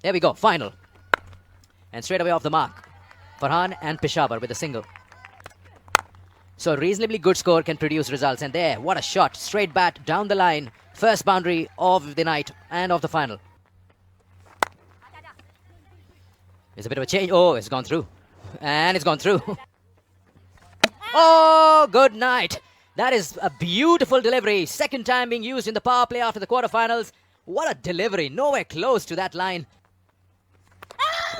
There we go, final. And straight away off the mark, Farhan and Peshawar with a single. So a reasonably good score can produce results. And there, what a shot. Straight bat down the line. First boundary of the night and of the final. There's a bit of a change. Oh, it's gone through. And it's gone through. Oh, good night. That is a beautiful delivery. Second time being used in the power play after the quarterfinals. What a delivery. Nowhere close to that line.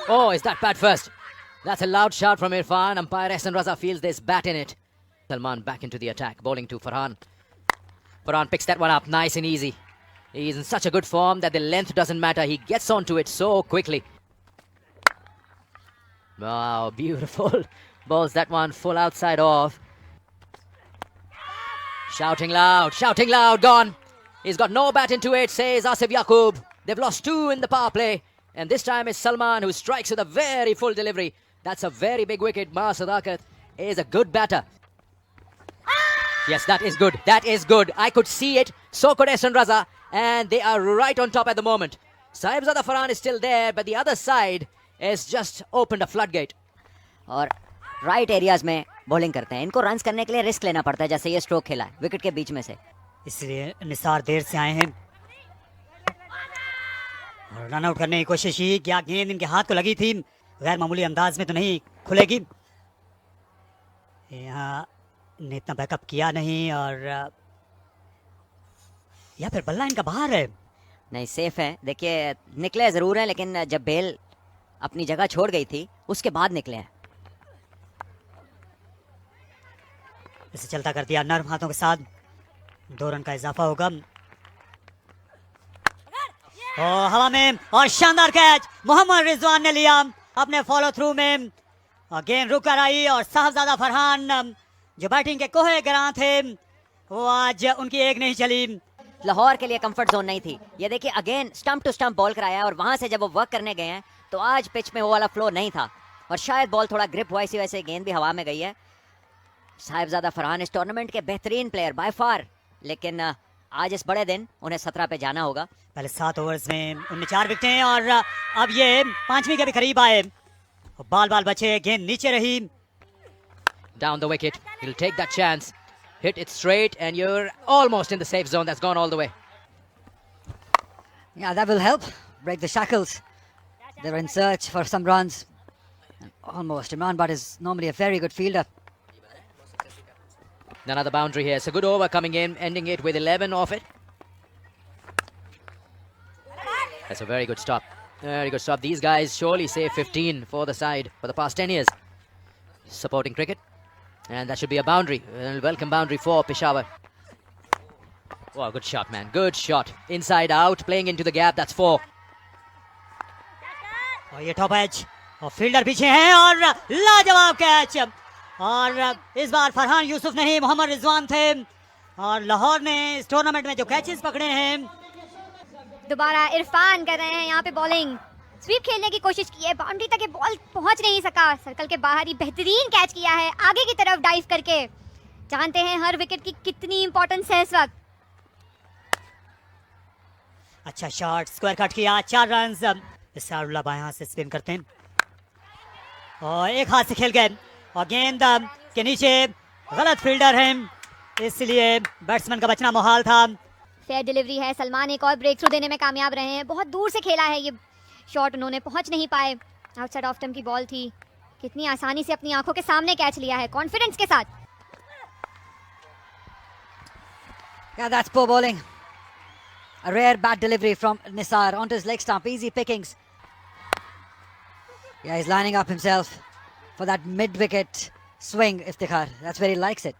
Oh, is that bat first? That's a loud shout from Irfan. Umpire Ehsan Raza feels there's bat in it. Salman back into the attack, bowling to Farhan. Farhan picks that one up nice and easy. He's in such a good form that the length doesn't matter. He gets onto it so quickly. Wow, beautiful. Bowls that one full outside off. Shouting loud, gone. He's got no bat into it, says Asif Yaqub. They've lost 2 in the power play. And this time it's Salman who strikes with a very full delivery. That's a very big wicket. Maher Sadakat is a good batter. Yes, that is good. That is good. I could see it. So could Ehsan Raza. And they are right on top at the moment. Sahibzada Farhan is still there, but the other side has just opened a floodgate. और right areas में bowling करते हैं. इनको runs करने के लिए risk लेना पड़ता है, जैसे ये स्ट्रोक खेला है विकेट के बीच में से. इसलिए निसार देर से आए हैं और रन आउट करने की कोशिश की. क्या गेंद इनके हाथ को लगी थी. गैर मामूली अंदाज में तो नहीं खुलेगी. यहाँ ने इतना बैकअप किया नहीं और या फिर बल्ला इनका बाहर है. नहीं, सेफ है. देखिए निकले जरूर हैं, लेकिन जब बेल अपनी जगह छोड़ गई थी उसके बाद निकले हैं. इसे चलता कर दिया नर्म हाथों के साथ. 2 रन का इजाफा होगा. और हवा में और शानदार कैच मोहम्मद रिजवान ने लिया अपने फॉलो थ्रू में. गेंद रुक कर आई और साहबजादा फरहान जो बैटिंग के कोहे गिरां थे वो आज उनकी एक नहीं चली. लाहौर के लिए कंफर्ट जोन नहीं थी. ये देखिए again stump to stump ball कराया और वहां से जब वो वर्क करने गए हैं तो आज पिच में वो वाला फ्लो नहीं था और शायद बॉल थोड़ा ग्रिप हुआ, इसी वजह से गेंद भी हवा में गई है. साहिबजादा फरहान इस टूर्नामेंट के बेहतरीन प्लेयर बाय फार, लेकिन आज इस बड़े दिन उन्हें 17 पे जाना होगा. पहले 7 ओवर्स में उनने 4 विकेटें और अब ये 5वीं के भी करीब आए. बाल बचे, गेंद नीचे रही. Down the wicket. He'll take that chance. Hit it straight and you're almost in the safe zone. That's gone all the way. Yeah, that will help break the shackles. They're in search for some runs. And almost. Imran Butt is normally a very good fielder. Another boundary here. It's a good over coming in, ending it with 11 off it. That's a very good stop. Very good stop. These guys surely save 15 for the side for the past 10 years. Supporting cricket. And that should be a boundary. A welcome boundary for Peshawar. Wow, good shot, man. Good shot. Inside out, playing into the gap. That's 4. और ये top edge और fielder पीछे हैं और लाजवाब catch. और इस बार फरहान यूसुफ नहीं, मोहम्मद रिजवान थे. और लाहौर ने इस टूर्नामेंट में जो कैचेस पकड़े हैं. दोबारा इरफान कर रहे हैं यहाँ पे बॉलिंग. स्वीप खेलने की कोशिश की है, बाउंड्री तक ये बॉल पहुंच नहीं सका. सर्कल के बाहर ही बेहतरीन कैच किया है आगे की तरफ डाइव करके. जानते हैं हर विकेट की कितनी इंपॉर्टेंस है इस वक्त. अच्छा शॉट, स्क्वायर कट किया, 4 रन. इस्सारुल्लाह बाएं हाथ से स्पिन करते हैं और एक हाथ से खेल गए और गेंद के नीचे गलत फील्डर हैं, इसलिए बैट्समैन का बचना मुहाल था. फेयर डिलीवरी है. सलमान एक और ब्रेक थ्रू देने में कामयाब रहे हैं. बहुत दूर से खेला है ये शॉट, उन्होंने पहुंच नहीं पाए. आउटसाइड ऑफ स्टंप की बॉल थी. कितनी आसानी से अपनी आंखों के सामने कैच लिया है कॉन्फिडेंस के साथ. Yeah, that's poor bowling. A rare bad delivery from Nisar onto his leg stump. Easy pickings. Yeah, he's lining up himself for that mid-wicket swing, Iftikhar. That's where he likes it.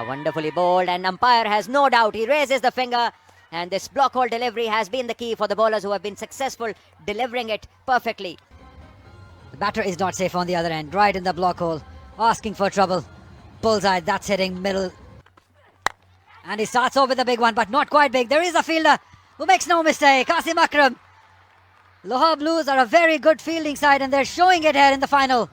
Wonderfully bowled, and umpire has no doubt. He raises the finger, and this block hole delivery has been the key for the bowlers who have been successful delivering it perfectly. The batter is not safe on the other end, right in the block hole, asking for trouble. Bullseye, that's hitting middle. And he starts off with a big one, but not quite big. There is a fielder who makes no mistake, Qasim Akram. Lahore Blues are a very good fielding side, and they're showing it here in the final.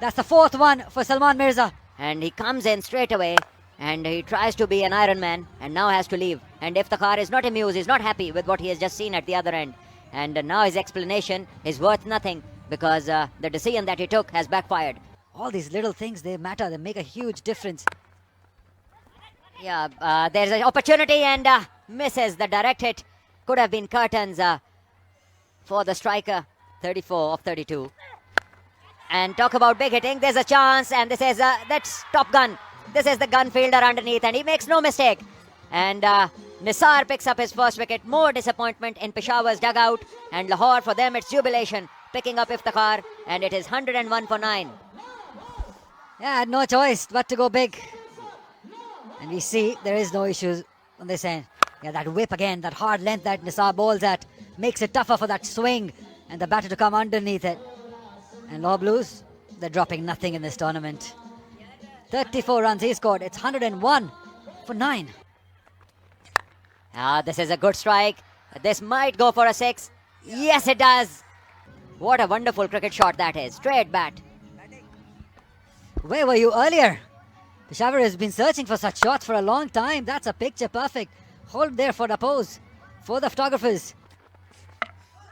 That's the 4th one for Salman Mirza. And he comes in straight away and he tries to be an Iron Man and now has to leave. And Iftikhar is not amused, he's not happy with what he has just seen at the other end. And now his explanation is worth nothing because the decision that he took has backfired. All these little things, they matter. They make a huge difference. Yeah, there's an opportunity and misses. The direct hit could have been curtains for the striker. 34 of 32. And talk about big hitting. There's a chance, and this is that's Top Gun. This is the gun fielder underneath, and he makes no mistake. And Nisar picks up his first wicket. More disappointment in Peshawar's dugout, and Lahore, for them it's jubilation, picking up Iftikhar, and it is 101 for 9. Yeah, had no choice but to go big. And we see there is no issues on this end. Yeah, that whip again, that hard length that Nisar bowls at, makes it tougher for that swing and the batter to come underneath it. And Lahore Blues, they're dropping nothing in this tournament. 34 runs he scored. It's 101 for 9. This is a good strike. This might go for a 6. Yes, it does. What a wonderful cricket shot that is. Straight bat. Where were you earlier? Peshawar has been searching for such shots for a long time. That's a picture perfect. Hold there for the pose for the photographers.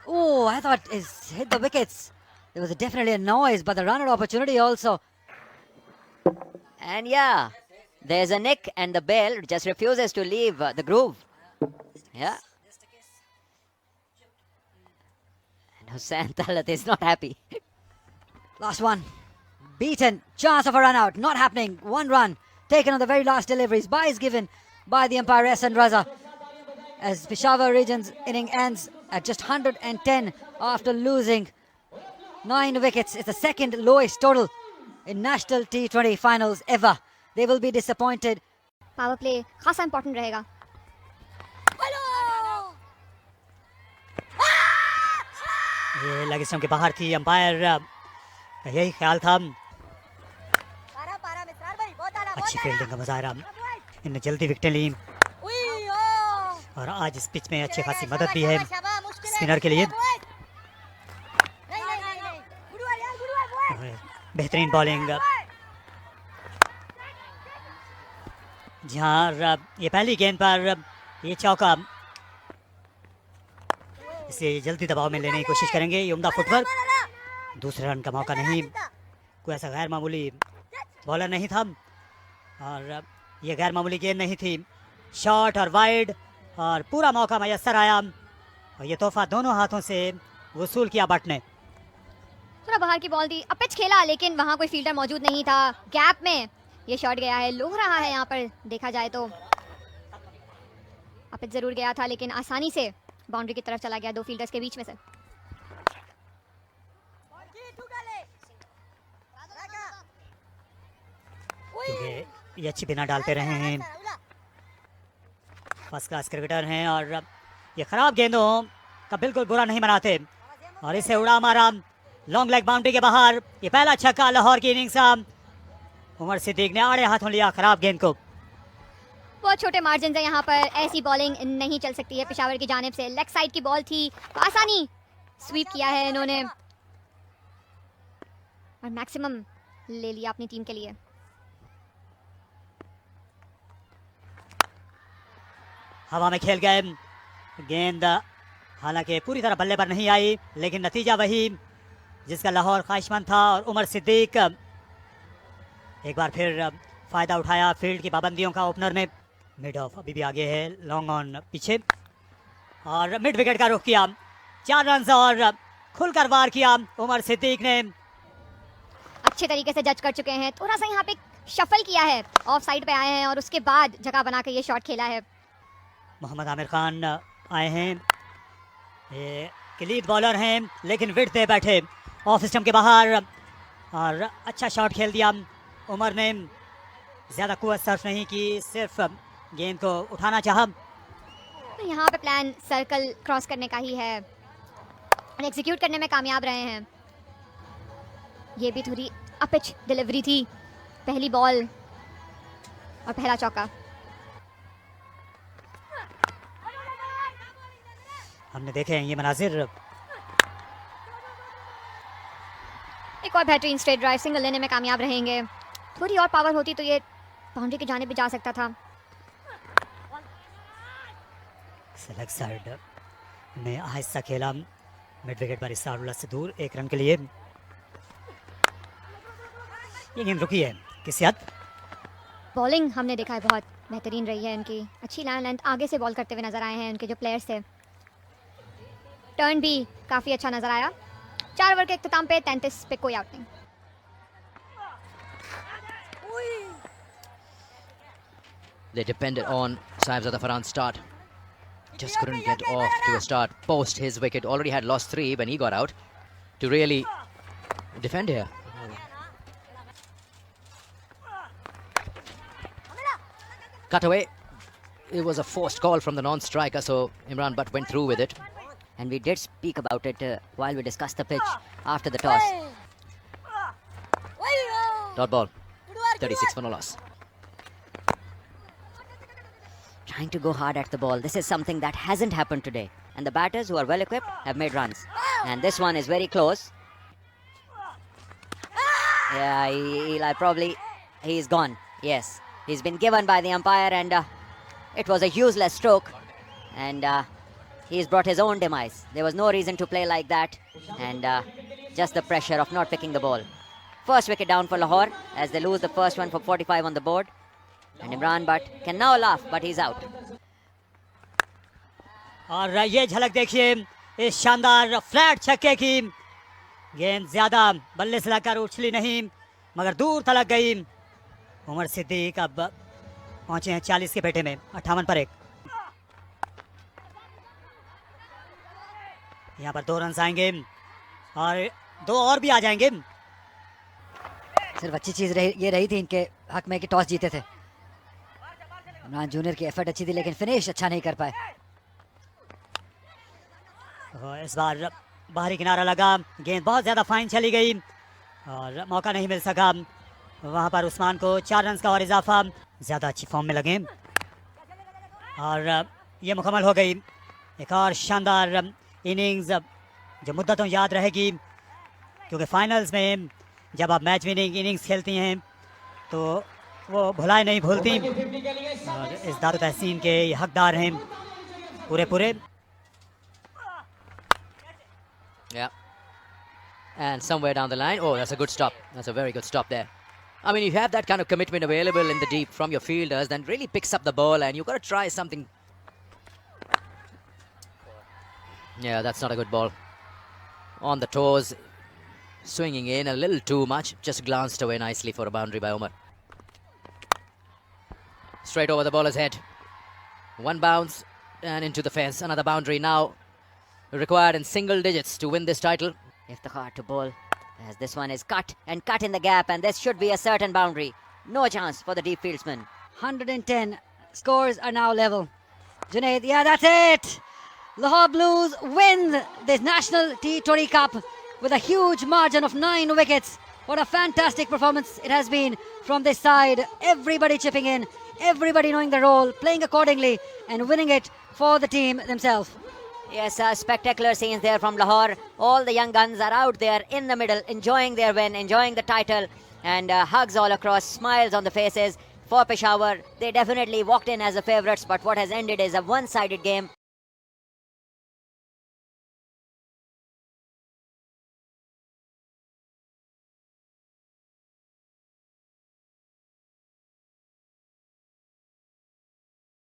Oh, I thought it hit the wickets. There was definitely a noise, but the run-out opportunity also. And yeah, there's a nick and the bail just refuses to leave the groove. Yeah. And Hussain Talat is not happy. Last one. Beaten. Chance of a run-out. Not happening. 1 run taken on the very last deliveries. Bye is given by the umpire Ehsan Raza. As Peshawar Region's inning ends at just 110 after losing 9 wickets. It's the second lowest total in National T20 finals ever. They will be disappointed. Power play खासा important रहेगा. ये लगे stump के बाहर थी. Umpire का यही ख्याल था. अच्छी फील्डिंग का मुजाहरा. इन्होंने जल्दी विकेटें ली और आज इस पिच में अच्छी खासी मदद भी है स्पिनर के लिए. बेहतरीन बॉलिंग. जहाँ ये पहली गेंद पर ये चौका, इसे जल्दी दबाव में लेने की कोशिश करेंगे. ये उम्दा फुटवर्क. दूसरे रन का मौका नहीं. कोई ऐसा गैर मामूली बॉलर नहीं था और ये गैर मामूली गेंद नहीं थी. शॉर्ट और वाइड और पूरा मौका मैसर आया और ये तोहफा दोनों हाथों से वसूल किया बट ने. थोड़ा बाहर की बॉल दी. पिच खेला लेकिन वहां कोई फील्डर मौजूद नहीं था. गैप में ये शॉट गया है. लो रहा है यहाँ पर देखा जाए तो. पिच जरूर गया था लेकिन आसानी से बाउंड्री की तरफ चला गया 2 फील्डर्स के बीच में से. ये अच्छी बिना डालते रहे हैं. फर्स्ट क्लास क्रिकेटर हैं और ये खराब गेंदों का बिल्कुल बुरा नहीं मनाते. और इसे उड़ा मारा लॉन्ग लेग बाउंड्री के बाहर. ये पहला छक्का लाहौर की इनिंग्स. उमर सिद्दीक ने आड़े हाथों लिया खराब गेंद को. बहुत छोटे मार्जिन है यहाँ पर. ऐसी बॉलिंग नहीं चल सकती है पेशावर की जानिब से. लेग साइड की बॉल थी. आसानी स्वीप किया है इन्होंने और मैक्सिमम ले लिया अपनी टीम के लिए. हवा में खेल गए. गेंद हालांकि पूरी तरह बल्ले पर नहीं आई लेकिन नतीजा वही जिसका लाहौर ख्वाहिशमंद था. और उमर सिद्दीक एक बार फिर फ़ायदा उठाया फील्ड की पाबंदियों का. ओपनर ने मिड ऑफ अभी भी आगे है. लॉन्ग ऑन पीछे और मिड विकेट का रुख किया. 4 रन और खुलकर वार किया उमर सिद्दीक ने. अच्छे तरीके से जज कर चुके हैं. थोड़ा सा यहाँ पे शफल किया है. ऑफ साइड पे आए हैं और उसके बाद जगह बना के ये शॉट खेला है. मोहम्मद आमिर खान आए हैं. ये क्लीद बॉलर हैं लेकिन विड दे बैठे ऑफ स्टंप के बाहर और अच्छा शॉट खेल दिया उमर ने. ज़्यादा कुव्वत सर्फ नहीं की, सिर्फ गेंद को उठाना चाहा. तो यहाँ पे प्लान सर्कल क्रॉस करने का ही है और एग्जीक्यूट करने में कामयाब रहे हैं. ये भी थोड़ी अपिच डिलीवरी थी. पहली बॉल और पहला चौका. हमने देखे हैं ये मनाजिर. एक और बेहतरीन स्ट्रेट ड्राइव सिंगल लेने में कामयाब रहेंगे. थोड़ी और पावर होती तो ये बाउंड्री के जाने पे जा सकता था। सेलेक्ट साइड ने आहिस्ता खेला, मिड विकेट पर इसारुल्लाह से दूर 1 रन के लिए। ये गेंद रुकी है किसी हद। बॉलिंग हमने देखा है बहुत बेहतरीन रही है इनकी, अच्छी लाइन लेंथ आगे से बॉल करते हुए नजर आए हैं उनके जो प्लेयर्स थे। टर्न भी काफ़ी अच्छा नजर आया। 4 ओवर के इख्तिताम पे 33 पे कोई आउट नहीं। They depended on Saib Zada Farhan's start. Just couldn't get off to a start post his wicket. Already had lost 3 when he got out to really defend here. Cut away. It was a forced call from the non-striker, so Imran Butt went through with it. And we did speak about it while we discussed the pitch after the toss. Dot ball. 36 for no loss. Trying to go hard at the ball. This is something that hasn't happened today. And the batters who are well equipped have made runs. And this one is very close. Yeah, Eli probably, he's gone. Yes, he's been given by the umpire and it was a useless stroke. And he's brought his own demise. There was no reason to play like that. And just the pressure of not picking the ball. First wicket down for Lahore as they lose the first one for 45 on the board. And Imran Butt can now laugh, but he's out. और ये झलक देखिए इस शानदार flat छक्के की। गेंद ज्यादा बल्ले से लगाकर उछली नहीं मगर दूर तलक गई। उमर सिद्दीक अब पहुंचे हैं 40 के पेटे में, 58 पर 1। यहाँ पर 2 रन आएंगे और 2 और भी आ जाएंगे। सिर्फ अच्छी चीज़ ये रही थी इनके हक में कि टॉस जीते थे। इमरान जूनियर की एफर्ट अच्छी थी लेकिन फिनिश अच्छा नहीं कर पाए। इस बार बाहरी किनारा लगा, गेंद बहुत ज़्यादा फाइन चली गई और मौका नहीं मिल सका। वहाँ पर उस्मान को 4 रन का और इजाफा, ज़्यादा अच्छी फॉर्म में लगे और ये मुकम्मल हो गई। एक और शानदार इनिंग्स जो मुद्दतों याद रहेगी क्योंकि फाइनल्स में जब आप मैच विनिंग इनिंग्स खेलती हैं तो वो भुलाए नहीं भूलती और इस दारुल तहसीन के ये हकदार हैं पूरे। Yeah. And somewhere down the line, oh, that's a good stop. That's a very good stop there. I mean, you have that kind of commitment available in the deep from your fielders, then really picks up the ball and you've got to try something. Yeah, that's not a good ball. On the toes, swinging in a little too much, just glanced away nicely for a boundary by Umar. Straight over the bowler's head. One bounce and into the fence. Another boundary now required in single digits to win this title. Iftikhar to bowl as this one is cut and cut in the gap, and this should be a certain boundary. No chance for the deep fieldsman. 110. Scores are now level. Junaid, yeah, that's it. Lahore Blues win this National T20 Cup with a huge margin of 9 wickets. What a fantastic performance it has been from this side. Everybody chipping in, everybody knowing their role, playing accordingly and winning it for the team themselves. Yes, spectacular scenes there from Lahore. All the young guns are out there in the middle, enjoying their win, enjoying the title, and hugs all across, smiles on the faces. For Peshawar, they definitely walked in as the favourites, but what has ended is a one-sided game.